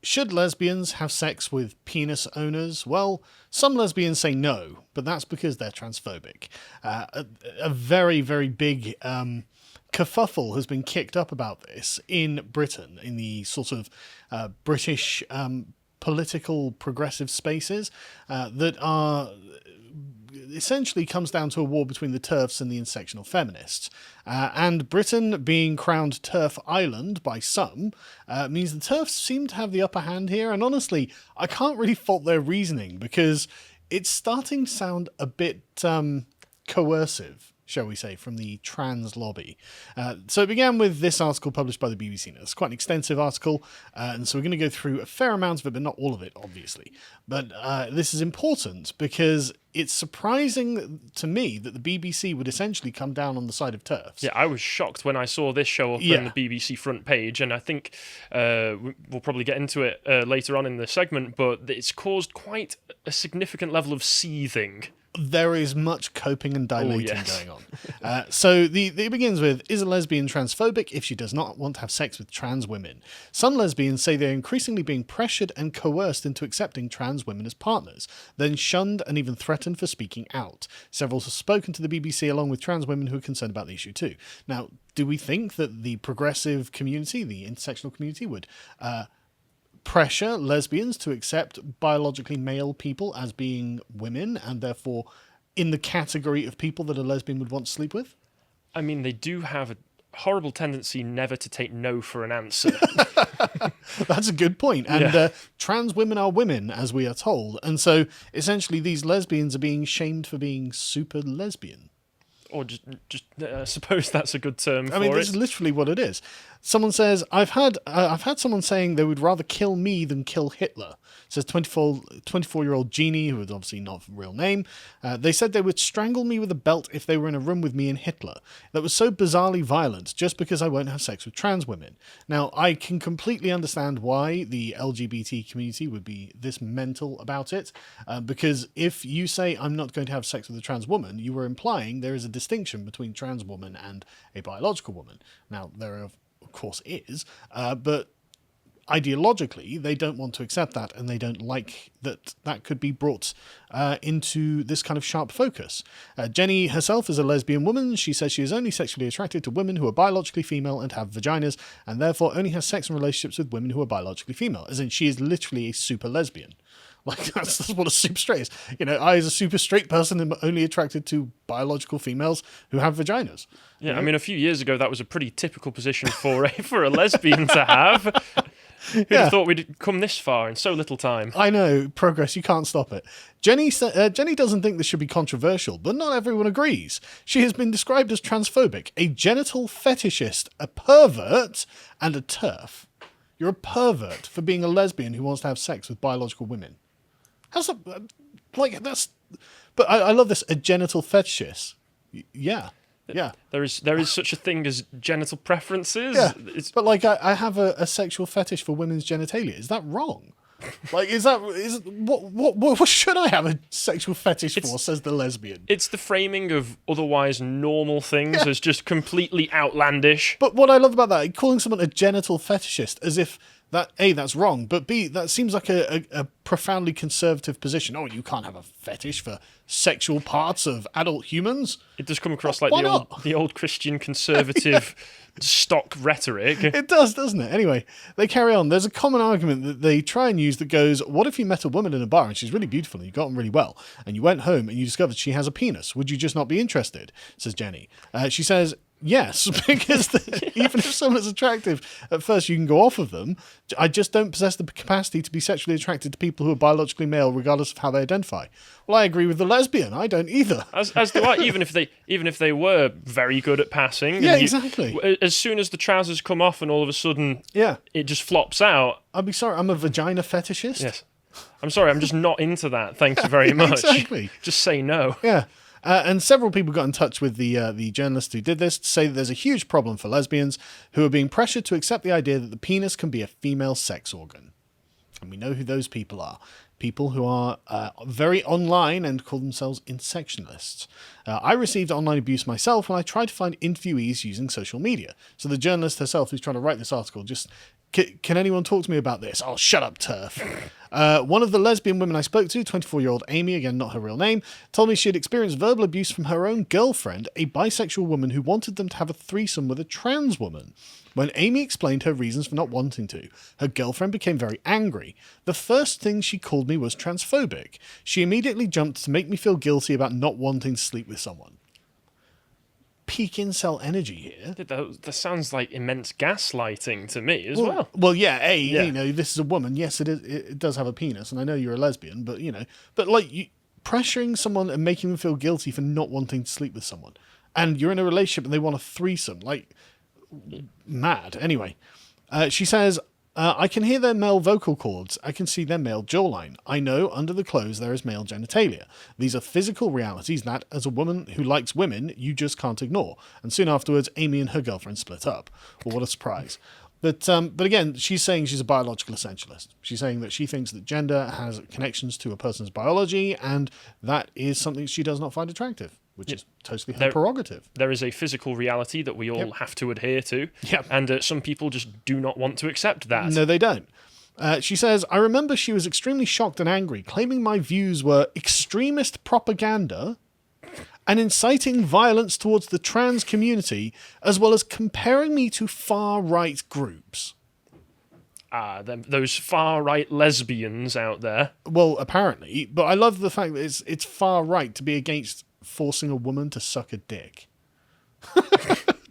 should lesbians have sex with penis owners? Well, some lesbians say no, but that's because they're transphobic. A very, very big kerfuffle has been kicked up about this in Britain, in the sort of British political progressive spaces that are essentially comes down to a war between the TERFs and the intersectional feminists. And Britain being crowned TERF Island by some means the TERFs seem to have the upper hand here. And honestly, I can't really fault their reasoning because it's starting to sound a bit coercive, shall we say, from the trans lobby. So it began with this article published by the BBC. Now, it's quite an extensive article, and so we're going to go through a fair amount of it, but not all of it, obviously. But this is important because it's surprising to me that the BBC would essentially come down on the side of TERFs. Yeah, I was shocked when I saw this show up on the BBC front page, and I think we'll probably get into it later on in the segment, but it's caused quite a significant level of seething. There is much coping and dilating going on. So it begins with, is a lesbian transphobic if she does not want to have sex with trans women? Some lesbians say they're increasingly being pressured and coerced into accepting trans women as partners, then shunned and even threatened for speaking out. Several have spoken to the BBC along with trans women who are concerned about the issue too. Now, do we think that the progressive community, the intersectional community, would pressure lesbians to accept biologically male people as being women and therefore in the category of people that a lesbian would want to sleep with? I mean, they do have a horrible tendency never to take no for an answer. That's a good point. And trans women are women, as we are told. And so essentially these lesbians are being shamed for being super lesbian. Or just I suppose that's a good term for it. I mean, this is literally what it is. Someone says, I've had someone saying they would rather kill me than kill Hitler. Says 24-year-old Jeannie, who is obviously not a real name. They said they would strangle me with a belt if they were in a room with me and Hitler. That was so bizarrely violent just because I won't have sex with trans women. Now, I can completely understand why the LGBT community would be this mental about it. Because if you say, I'm not going to have sex with a trans woman, you were implying there is a distinction between trans woman and a biological woman. Now, there are, of course is, but ideologically they don't want to accept that, and they don't like that could be brought into this kind of sharp focus. Jenny herself is a lesbian woman. She says she is only sexually attracted to women who are biologically female and have vaginas, and therefore only has sex and relationships with women who are biologically female, as in she is literally a super lesbian. Like, that's what a super straight is. You know, I, as a super straight person, am only attracted to biological females who have vaginas. Yeah, I mean, a few years ago, that was a pretty typical position for a lesbian to have. Who'd have thought we'd come this far in so little time? I know, progress, you can't stop it. Jenny doesn't think this should be controversial, but not everyone agrees. She has been described as transphobic, a genital fetishist, a pervert, and a TERF. You're a pervert for being a lesbian who wants to have sex with biological women. How's that? Like, that's... But I love this, a genital fetishist. Yeah. There is such a thing as genital preferences. Yeah, but like I have a sexual fetish for women's genitalia. Is that wrong? Like, what should I have a sexual fetish for, says the lesbian? It's the framing of otherwise normal things as just completely outlandish. But what I love about that, calling someone a genital fetishist as if that, A, that's wrong, but B, that seems like a profoundly conservative position. Oh, you can't have a fetish for sexual parts of adult humans? It does come across like the old Christian conservative stock rhetoric. It does, doesn't it? Anyway, they carry on. There's a common argument that they try and use that goes, what if you met a woman in a bar and she's really beautiful and you got on really well, and you went home and you discovered she has a penis? Would you just not be interested? Says Jenny. She says, yes, because even if someone's attractive, at first you can go off of them. I just don't possess the capacity to be sexually attracted to people who are biologically male, regardless of how they identify. Well, I agree with the lesbian. I don't either. As do I. Even if they were very good at passing. Yeah, exactly. As soon as the trousers come off and all of a sudden, it just flops out. I'd be sorry. I'm a vagina fetishist. Yes. I'm sorry. I'm just not into that. Thank you very much. Exactly. Just say no. Yeah. And several people got in touch with the journalist who did this to say that there's a huge problem for lesbians who are being pressured to accept the idea that the penis can be a female sex organ. And we know who those people are. People who are very online and call themselves intersectionalists. I received online abuse myself when I tried to find interviewees using social media. So the journalist herself who's trying to write this article just Can anyone talk to me about this? Oh, shut up, TERF. One of the lesbian women I spoke to, 24-year-old Amy, again not her real name, told me she had experienced verbal abuse from her own girlfriend, a bisexual woman who wanted them to have a threesome with a trans woman. When Amy explained her reasons for not wanting to, her girlfriend became very angry. The first thing she called me was transphobic. She immediately jumped to make me feel guilty about not wanting to sleep with someone. Peak incel energy here. That sounds like immense gaslighting to me as well. Well, yeah, this is a woman. Yes, it does have a penis, and I know you're a lesbian, but pressuring someone and making them feel guilty for not wanting to sleep with someone, and you're in a relationship and they want a threesome, mad. Anyway, she says, I can hear their male vocal cords. I can see their male jawline. I know under the clothes there is male genitalia. These are physical realities that, as a woman who likes women, you just can't ignore. And soon afterwards, Amy and her girlfriend split up. Well, what a surprise. But again, she's saying she's a biological essentialist. She's saying that she thinks that gender has connections to a person's biology, and that is something she does not find attractive, which is totally her prerogative. There is a physical reality that we all have to adhere to, Yep. and some people just do not want to accept that. No, they don't. She says, I remember she was extremely shocked and angry, claiming my views were extremist propaganda and inciting violence towards the trans community, as well as comparing me to far-right groups. Those far-right lesbians out there. Well, apparently, but I love the fact that it's far-right to be against forcing a woman to suck a dick.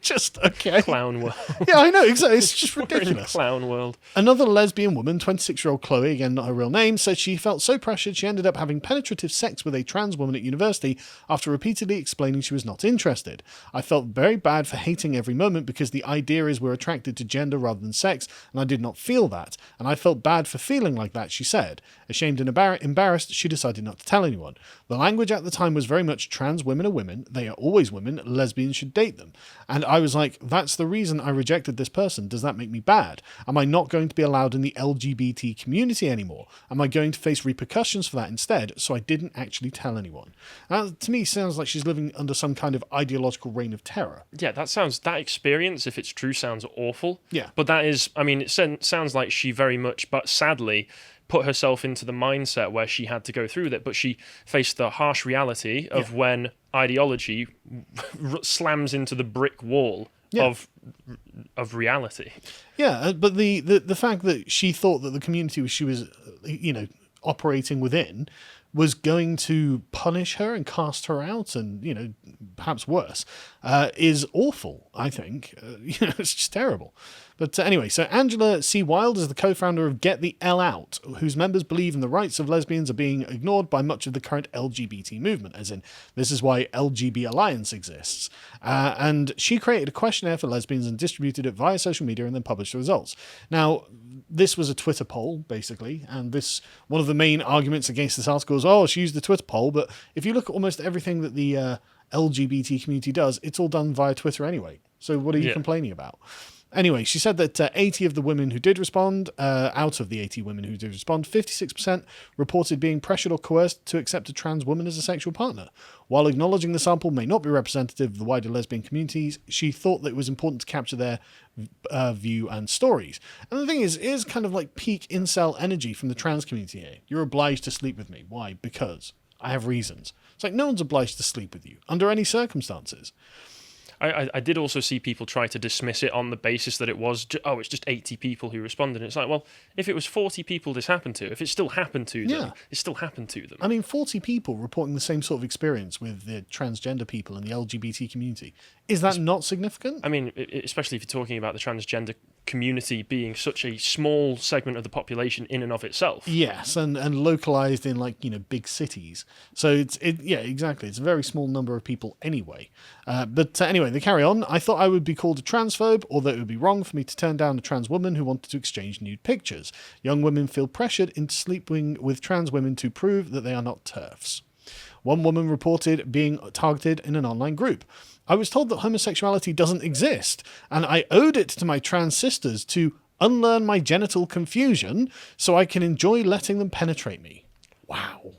Just, okay. Clown world. Yeah, I know, exactly. It's just We're in ridiculous. clown world. Another lesbian woman, 26-year-old Chloe, again not her real name, said she felt so pressured she ended up having penetrative sex with a trans woman at university after repeatedly explaining she was not interested. I felt very bad for hating every moment because the idea is we're attracted to gender rather than sex, and I did not feel that. And I felt bad for feeling like that, she said. Ashamed and embarrassed, she decided not to tell anyone. The language at the time was very much trans women are women, they are always women, lesbians should date them. And I was like, that's the reason I rejected this person. Does that make me bad? Am I not going to be allowed in the LGBT community anymore? Am I going to face repercussions for that instead? So I didn't actually tell anyone. That, to me, sounds like she's living under some kind of ideological reign of terror. Yeah, that experience, if it's true, sounds awful. Yeah. But that is, I mean, it sounds like she very much, but sadly, put herself into the mindset where she had to go through that, but she faced the harsh reality of when ideology slams into the brick wall of reality. Yeah, but the fact that she thought that the community she was, operating within was going to punish her and cast her out and, perhaps worse, is awful, I think. It's just terrible. But anyway, so Angela C. Wilde is the co-founder of Get the L Out, whose members believe in the rights of lesbians are being ignored by much of the current LGBT movement, as in, this is why LGB Alliance exists. And she created a questionnaire for lesbians and distributed it via social media and then published the results. Now, this was a Twitter poll, basically, and one of the main arguments against this article is, she used the Twitter poll, but if you look at almost everything that the LGBT community does, it's all done via Twitter anyway. So what are you complaining about? Anyway, she said that 80 of the women who did respond, out of the 80 women who did respond, 56% reported being pressured or coerced to accept a trans woman as a sexual partner. While acknowledging the sample may not be representative of the wider lesbian communities, she thought that it was important to capture their view and stories. And the thing is, it is kind of like peak incel energy from the trans community here. You're obliged to sleep with me. Why? Because I have reasons. It's like no one's obliged to sleep with you under any circumstances. I did also see people try to dismiss it on the basis that it's just 80 people who responded. And it's like, well, if it was 40 people this happened to, if it still happened to them, it still happened to them. I mean, 40 people reporting the same sort of experience with the transgender people and the LGBT community. Is that not significant? I mean, especially if you're talking about the transgender community being such a small segment of the population in and of itself. Yes, and localized in big cities. So exactly. It's a very small number of people anyway. But anyway, they carry on. I thought I would be called a transphobe, or that it would be wrong for me to turn down a trans woman who wanted to exchange nude pictures. Young women feel pressured into sleeping with trans women to prove that they are not TERFs. One woman reported being targeted in an online group. I was told that homosexuality doesn't exist, and I owed it to my trans sisters to unlearn my genital confusion so I can enjoy letting them penetrate me. Wow.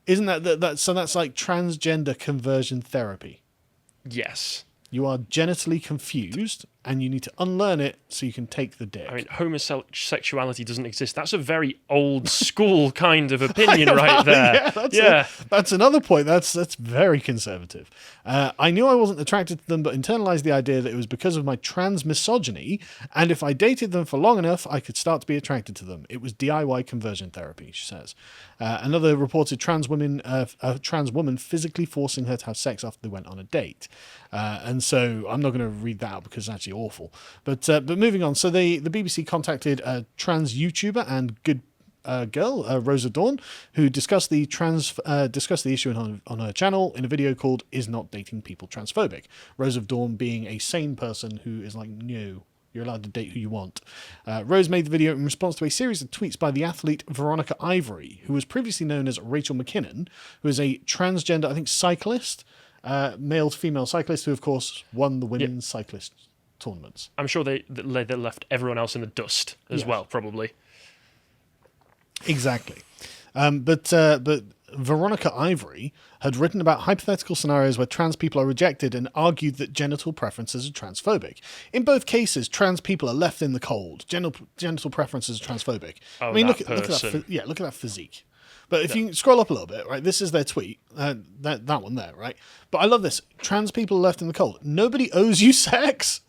Isn't that so that's like transgender conversion therapy? Yes. You are genitally confused, and you need to unlearn it so you can take the dick. I mean, homosexuality doesn't exist. That's a very old school kind of opinion right there. That's another point. That's very conservative. I knew I wasn't attracted to them, but internalized the idea that it was because of my trans misogyny, and if I dated them for long enough, I could start to be attracted to them. It was DIY conversion therapy, she says. Another reported a trans woman physically forcing her to have sex after they went on a date. And so I'm not going to read that out because it's actually awful. But moving on. So the BBC contacted a trans YouTuber and good girl, Rosa Dawn, who discussed the issue on her channel in a video called "Is Not Dating People Transphobic?" Rosa Dawn being a sane person who is like, no, you're allowed to date who you want. Rose made the video in response to a series of tweets by the athlete Veronica Ivory, who was previously known as Rachel McKinnon, who is a transgender, I think, cyclist, male to female cyclist, who of course won the women's cyclist tournaments. I'm sure they left everyone else in the dust as well, probably. Exactly. But Veronica Ivory had written about hypothetical scenarios where trans people are rejected and argued that genital preferences are transphobic. In both cases, trans people are left in the cold. Genital preferences are transphobic. Oh, I mean, look at person. look at that physique. But if you scroll up a little bit, right, this is their tweet, that one there, right? But I love this. Trans people are left in the cold. Nobody owes you sex.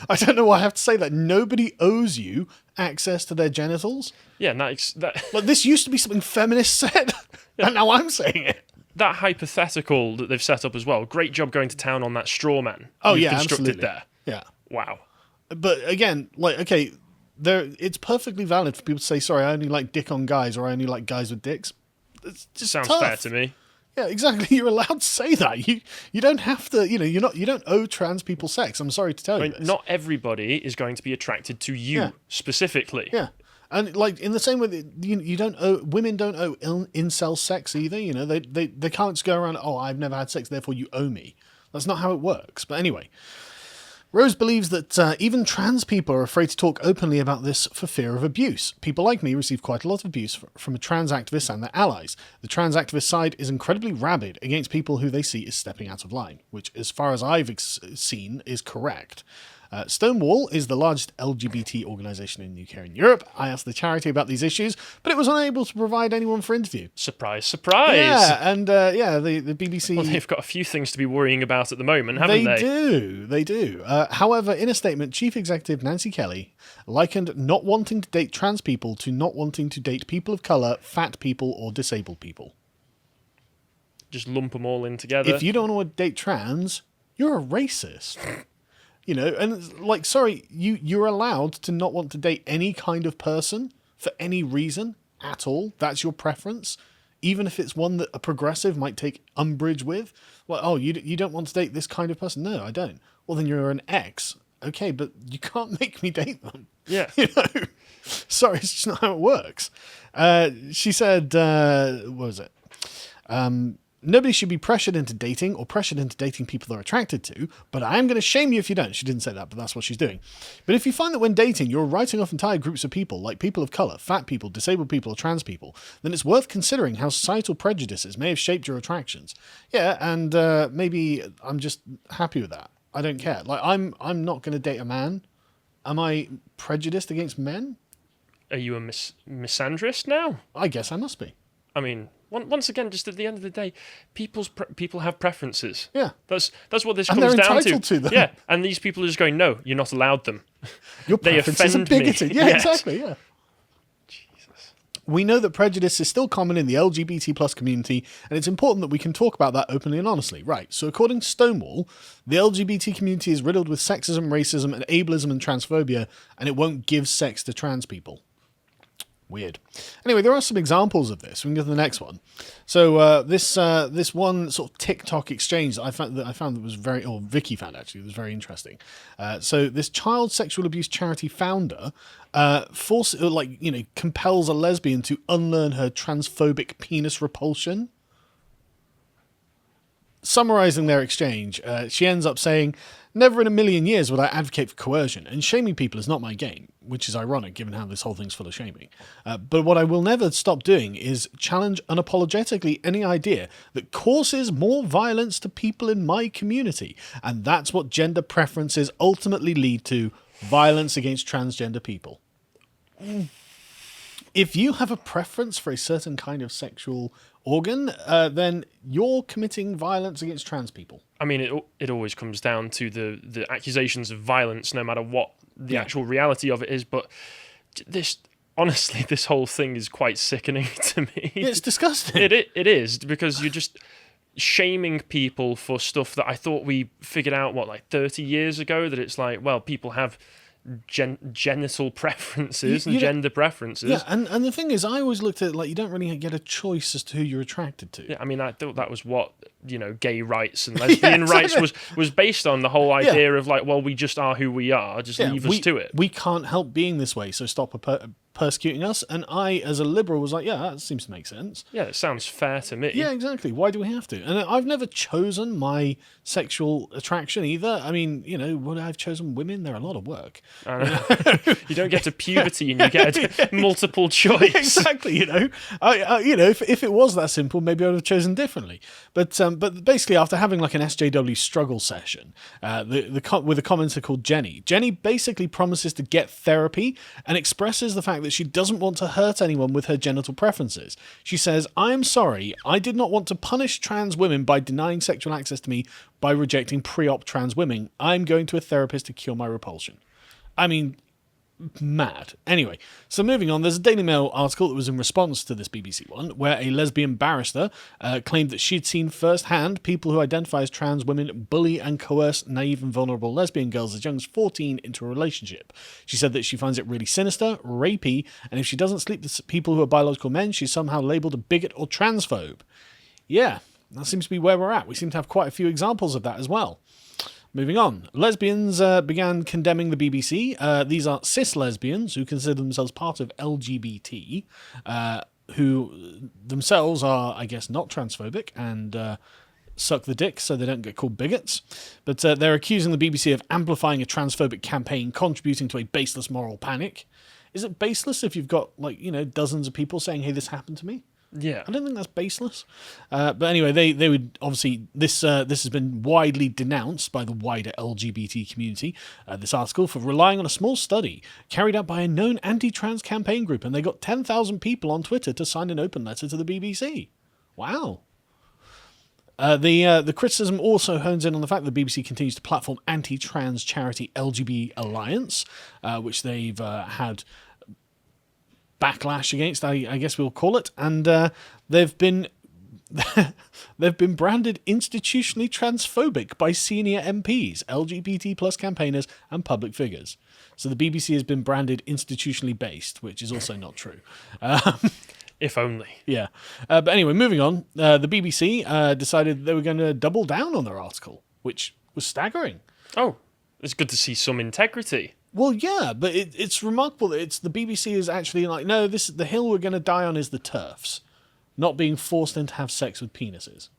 I don't know why I have to say that. Nobody owes you access to their genitals. Yeah, that like this used to be something feminists said, and now I'm saying it. That hypothetical that they've set up as well. Great job going to town on that straw man. Oh you've yeah, constructed absolutely. there. Yeah. Wow. But again, like, okay, it's perfectly valid for people to say, sorry, I only like dick on guys, or I only like guys with dicks. It's just Sounds tough. fair to me. Yeah, exactly. You're allowed to say that. You don't have to. You don't owe trans people sex. I'm sorry to tell you this. Not everybody is going to be attracted to you specifically. Yeah, and like in the same way that you don't owe women don't owe incel sex either. They can't just go around. Oh, I've never had sex, therefore you owe me. That's not how it works. But anyway. Rose believes that even trans people are afraid to talk openly about this for fear of abuse. People like me receive quite a lot of abuse from trans activists and their allies. The trans activist side is incredibly rabid against people who they see as stepping out of line, which, as far as I've seen, is correct. Stonewall is the largest LGBT organisation in the UK and Europe. I asked the charity about these issues, but it was unable to provide anyone for interview. Surprise, surprise! Yeah, and the BBC... Well, they've got a few things to be worrying about at the moment, haven't they? They do. However, in a statement, Chief Executive Nancy Kelly likened not wanting to date trans people to not wanting to date people of colour, fat people, or disabled people. Just lump them all in together. If you don't want to date trans, you're a racist. And like, sorry, you're allowed to not want to date any kind of person for any reason at all. That's your preference, even if it's one that a progressive might take umbrage with. Well, oh, you don't want to date this kind of person? No, I don't. Well, then you're an ex. Okay, but you can't make me date them. Yeah. Sorry, it's just not how it works. She said, what was it? Nobody should be pressured into dating or pressured into dating people they're attracted to, but I am going to shame you if you don't. She didn't say that, but that's what she's doing. But if you find that when dating, you're writing off entire groups of people, like people of colour, fat people, disabled people, or trans people, then it's worth considering how societal prejudices may have shaped your attractions. Yeah, and maybe I'm just happy with that. I don't care. Like, I'm not going to date a man. Am I prejudiced against men? Are you a misandrist now? I guess I must be. I mean, once again, just at the end of the day, people have preferences. Yeah, that's what this and comes they're down entitled to them. Yeah, and these people are just going, no, you're not allowed them. Your They preferences are offend me. bigoted. Yeah, Yes. exactly. Yeah. Jesus. We know that prejudice is still common in the LGBT plus community, and it's important that we can talk about that openly and honestly. Right, so according to Stonewall, the LGBT community is riddled with sexism, racism, and ableism and transphobia, and it won't give sex to trans people. Weird. Anyway, there are some examples of this. We can go to the next one. So this one sort of TikTok exchange that I found that was very, or Vicky found actually, was very interesting. So this child sexual abuse charity founder compels a lesbian to unlearn her transphobic penis repulsion. Summarizing their exchange, she ends up saying, Never in a million years would I advocate for coercion, and shaming people is not my game, which is ironic given how this whole thing's full of shaming. But what I will never stop doing is challenge unapologetically any idea that causes more violence to people in my community, and that's what gender preferences ultimately lead to: violence against transgender people. If you have a preference for a certain kind of sexual organ, then you're committing violence against trans people. I mean, it always comes down to the accusations of violence, no matter what the actual reality of it is. But honestly, this whole thing is quite sickening to me. It's disgusting. It is, because you're just shaming people for stuff that I thought we figured out, 30 years ago, that it's like, well, people have genital preferences and gender preferences. Yeah, and the thing is, I always looked at it like you don't really get a choice as to who you're attracted to. Yeah, I mean, I thought that was what, gay rights and lesbian rights was based on, the whole idea of like, well, we just are who we are, just leave us to it. We can't help being this way, so stop persecuting us. And I, as a liberal, was like, yeah, that seems to make sense. Yeah, it sounds fair to me. Yeah, exactly. Why do we have to? And I've never chosen my sexual attraction either. I mean, when I've chosen women, they're a lot of work. I know. You don't get to puberty and you get multiple choice. Exactly. If it was that simple, maybe I would have chosen differently. But basically, after having like an SJW struggle session, with a commenter called Jenny basically promises to get therapy and expresses the fact that she doesn't want to hurt anyone with her genital preferences. She says, "I am sorry, I did not want to punish trans women by denying sexual access to me by rejecting pre-op trans women. I'm going to a therapist to cure my repulsion." I mean, mad. Anyway, so moving on, there's a Daily Mail article that was in response to this BBC one, where a lesbian barrister claimed that she'd seen firsthand people who identify as trans women bully and coerce naive and vulnerable lesbian girls as young as 14 into a relationship. She said that she finds it really sinister, rapey, and if she doesn't sleep with people who are biological men, she's somehow labelled a bigot or transphobe. Yeah, that seems to be where we're at. We seem to have quite a few examples of that as well. Moving on, lesbians began condemning the BBC. These are cis lesbians who consider themselves part of LGBT, who themselves are, I guess, not transphobic and suck the dick so they don't get called bigots. But they're accusing the BBC of amplifying a transphobic campaign, contributing to a baseless moral panic. Is it baseless if you've got, dozens of people saying, hey, this happened to me? Yeah, I don't think that's baseless. But anyway, they would obviously this has been widely denounced by the wider LGBT community. This article for relying on a small study carried out by a known anti-trans campaign group, and they got 10,000 people on Twitter to sign an open letter to the BBC. Wow. The criticism also hones in on the fact that the BBC continues to platform anti-trans charity LGBT Alliance, which they've had backlash against, I guess we'll call it, and they've been branded institutionally transphobic by senior MPs, LGBT plus campaigners, and public figures. So the BBC has been branded institutionally based, which is also not true. If only. Yeah. But anyway, moving on, the BBC decided they were going to double down on their article, which was staggering. Oh, it's good to see some integrity. Well, yeah, but it's remarkable that the BBC is actually like, no, the hill we're going to die on is the TERFs, not being forced in to have sex with penises.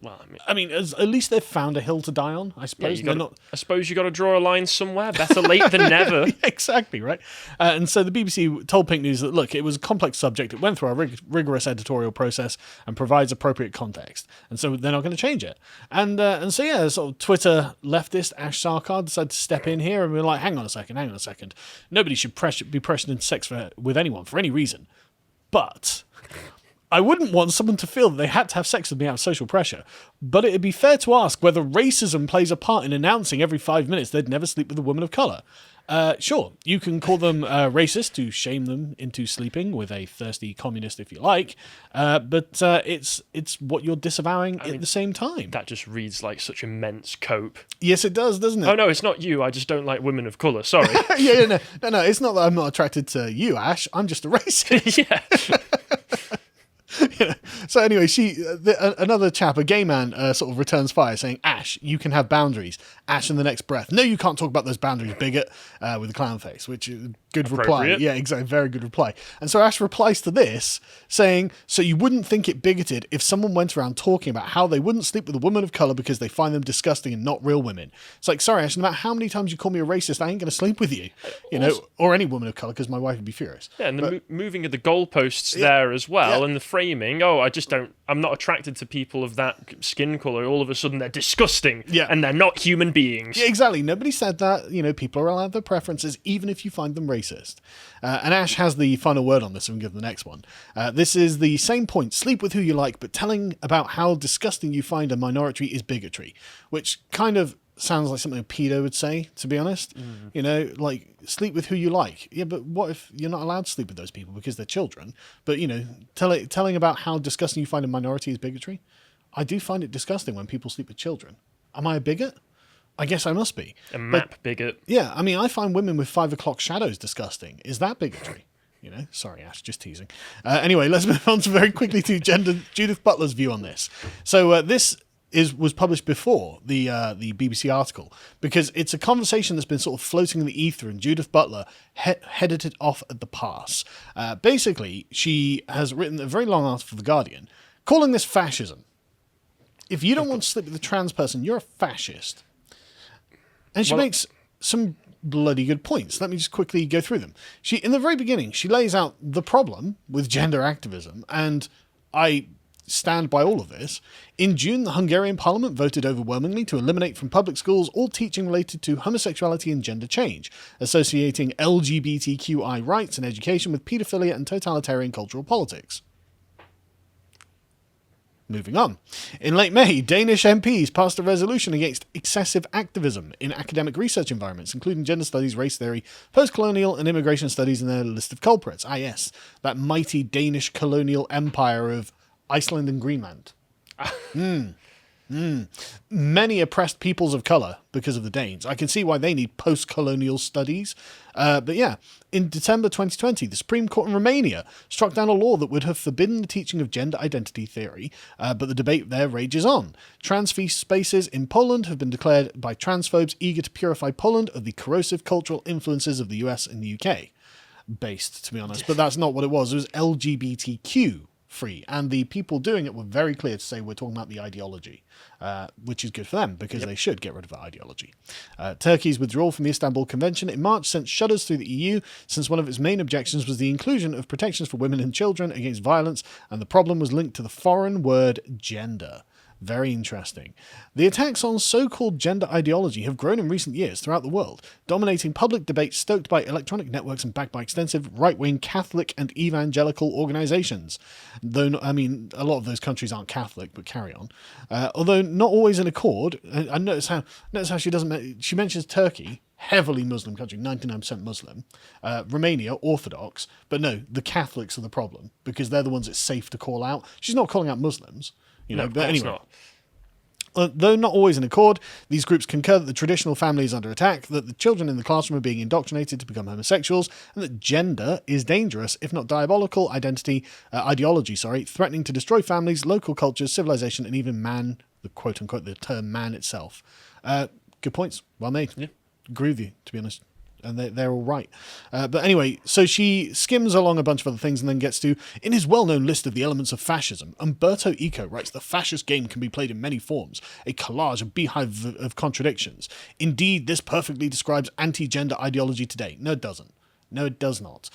Well, I mean, at least they've found a hill to die on, I suppose. Yeah, I suppose you got to draw a line somewhere. Better late than never. Yeah, exactly, right? And so the BBC told Pink News that, look, it was a complex subject. It went through our rigorous editorial process and provides appropriate context. And so they're not going to change it. And so, yeah, sort of Twitter leftist Ash Sarkar decided to step in here and we're like, hang on a second. Nobody should be pressured into sex with anyone for any reason. But I wouldn't want someone to feel that they had to have sex with me out of social pressure, but it'd be fair to ask whether racism plays a part in announcing every 5 minutes they'd never sleep with a woman of colour. Sure, you can call them racist to shame them into sleeping with a thirsty communist if you like, but it's what you're disavowing at the same time. That just reads like such immense cope. Yes, it does, doesn't it? Oh, no, it's not you. I just don't like women of colour. Sorry. No. It's not that I'm not attracted to you, Ash. I'm just a racist. Yeah. So anyway, another chap, a gay man, sort of returns fire, saying, "Ash, you can have boundaries." Ash in the next breath, "No, you can't talk about those boundaries, bigot," with a clown face, which is a good reply. Yeah, exactly, very good reply. And so Ash replies to this, saying, "So you wouldn't think it bigoted if someone went around talking about how they wouldn't sleep with a woman of colour because they find them disgusting and not real women." It's like, sorry, Ash, no matter how many times you call me a racist, I ain't going to sleep with you, or any woman of colour, because my wife would be furious. Yeah, and the moving of the goalposts there as well, and the framing. Oh, I'm not attracted to people of that skin colour. All of a sudden, they're disgusting, and they're not human beings. Yeah, exactly. Nobody said that. People are allowed their preferences, even if you find them racist. And Ash has the final word on this, and we can give the next one. This is the same point. Sleep with who you like, but telling about how disgusting you find a minority is bigotry, which kind of sounds like something a pedo would say, to be honest. Like, sleep with who you like. Yeah, but what if you're not allowed to sleep with those people because they're children? But, telling about how disgusting you find a minority is bigotry. I do find it disgusting when people sleep with children. Am I a bigot? I guess I must be. A map bigot. Yeah, I mean, I find women with 5 o'clock shadows disgusting. Is that bigotry? Sorry, Ash, just teasing. Anyway, let's move on very quickly to Judith Butler's view on this. So this was published before the BBC article, because it's a conversation that's been sort of floating in the ether, and Judith Butler headed it off at the pass. Basically, she has written a very long article for The Guardian, calling this fascism. If you don't want to sleep with a trans person, you're a fascist. And she makes some bloody good points. Let me just quickly go through them. In the very beginning, she lays out the problem with gender activism, and I stand by all of this. In June, the Hungarian parliament voted overwhelmingly to eliminate from public schools all teaching related to homosexuality and gender change, associating LGBTQI rights and education with paedophilia and totalitarian cultural politics. Moving on. In late May, Danish MPs passed a resolution against excessive activism in academic research environments, including gender studies, race theory, post-colonial and immigration studies in their list of culprits. Ah yes, that mighty Danish colonial empire of Iceland and Greenland. Many oppressed peoples of colour because of the Danes. I can see why they need post-colonial studies. But yeah, in December 2020, the Supreme Court in Romania struck down a law that would have forbidden the teaching of gender identity theory, but the debate there rages on. Trans feast spaces in Poland have been declared by transphobes eager to purify Poland of the corrosive cultural influences of the US and the UK. Based, to be honest. But that's not what it was. It was LGBTQ free, and the people doing it were very clear to say we're talking about the ideology, which is good for them, because they should get rid of that ideology. Turkey's withdrawal from the Istanbul Convention in March sent shudders through the EU, since one of its main objections was the inclusion of protections for women and children against violence, and the problem was linked to the foreign word gender. Very interesting. The attacks on so-called gender ideology have grown in recent years throughout the world, dominating public debate stoked by electronic networks and backed by extensive right-wing Catholic and evangelical organisations. Though, I mean, a lot of those countries aren't Catholic, but carry on. Although not always in accord. I notice how she mentions Turkey, heavily Muslim country, 99% Muslim. Romania, Orthodox. But no, the Catholics are the problem, because they're the ones it's safe to call out. She's not calling out Muslims. But anyway, though not always in accord, these groups concur that the traditional family is under attack, that the children in the classroom are being indoctrinated to become homosexuals, and that gender is dangerous, if not diabolical, ideology, threatening to destroy families, local cultures, civilization, and even man, the quote-unquote, the term man itself. Good points. Well made. Yeah. Agree with you, to be honest. And they're all right. But anyway, so she skims along a bunch of other things and then gets to, in his well-known list of the elements of fascism, Umberto Eco writes, the fascist game can be played in many forms, a collage, a beehive of contradictions. Indeed, this perfectly describes anti-gender ideology today. No, it doesn't. No, it does not.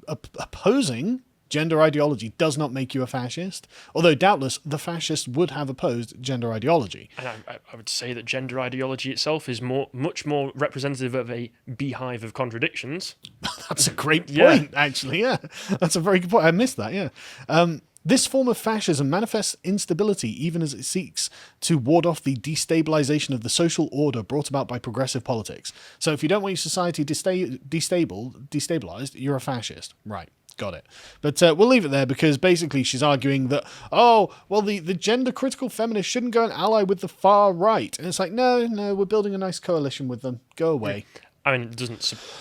Opposing gender ideology does not make you a fascist, although doubtless the fascists would have opposed gender ideology. And I would say that gender ideology itself is much more representative of a beehive of contradictions. That's a great point, actually, yeah. That's a very good point. I missed that, yeah. This form of fascism manifests instability even as it seeks to ward off the destabilization of the social order brought about by progressive politics. So if you don't want your society destabilized, you're a fascist. Right. Got it. But we'll leave it there, because basically she's arguing that, the gender-critical feminists shouldn't go and ally with the far right. And it's like, no, we're building a nice coalition with them. Go away. I mean, it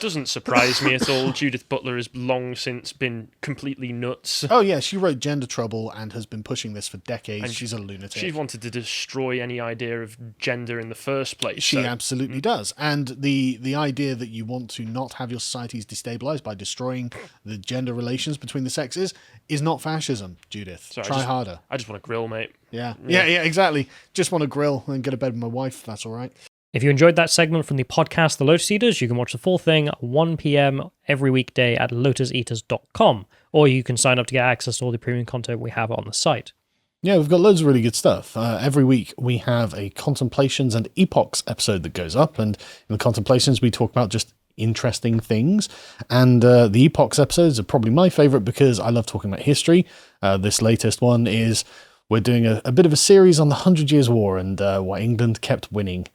doesn't surprise me at all. Judith Butler has long since been completely nuts. Oh yeah, she wrote Gender Trouble and has been pushing this for decades. And she's a lunatic. She wanted to destroy any idea of gender in the first place. She absolutely does. And the idea that you want to not have your societies destabilized by destroying the gender relations between the sexes is not fascism, Judith. Try harder. I just want to grill, mate. Yeah, exactly. Just want to grill and go to bed with my wife, if that's all right. If you enjoyed that segment from the podcast The Lotus Eaters, you can watch the full thing at 1 p.m. every weekday at lotuseaters.com, or you can sign up to get access to all the premium content we have on the site. Yeah, we've got loads of really good stuff. Every week we have a Contemplations and Epochs episode that goes up, and in the Contemplations we talk about just interesting things, and the Epochs episodes are probably my favourite because I love talking about history. This latest one is we're doing a bit of a series on the 100 Years' War and why England kept winning.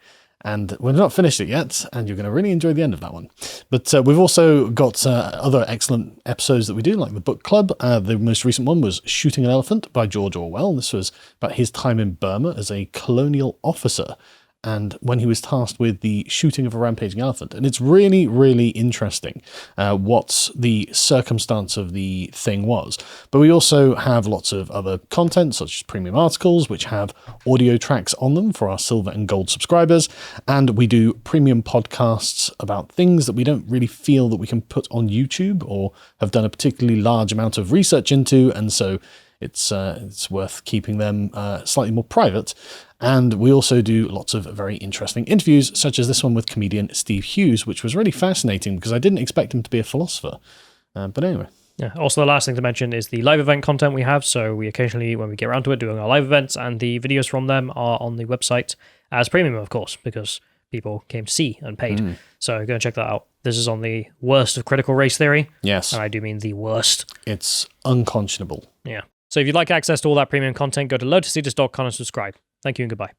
And we've not finished it yet, and you're going to really enjoy the end of that one. But we've also got other excellent episodes that we do, like the book club. The most recent one was Shooting an Elephant by George Orwell. This was about his time in Burma as a colonial officer, and when he was tasked with the shooting of a rampaging elephant. And it's really, really interesting what the circumstance of the thing was. But we also have lots of other content, such as premium articles, which have audio tracks on them for our silver and gold subscribers. And we do premium podcasts about things that we don't really feel that we can put on YouTube or have done a particularly large amount of research into. And so it's worth keeping them slightly more private. And we also do lots of very interesting interviews, such as this one with comedian Steve Hughes, which was really fascinating because I didn't expect him to be a philosopher. But anyway. Yeah. Also, the last thing to mention is the live event content we have. So we occasionally, when we get around to it, doing our live events, and the videos from them are on the website as premium, of course, because people came to see and paid. So go and check that out. This is on the worst of critical race theory. Yes. And I do mean the worst. It's unconscionable. Yeah. So if you'd like access to all that premium content, go to lotuseaters.com and subscribe. Thank you and goodbye.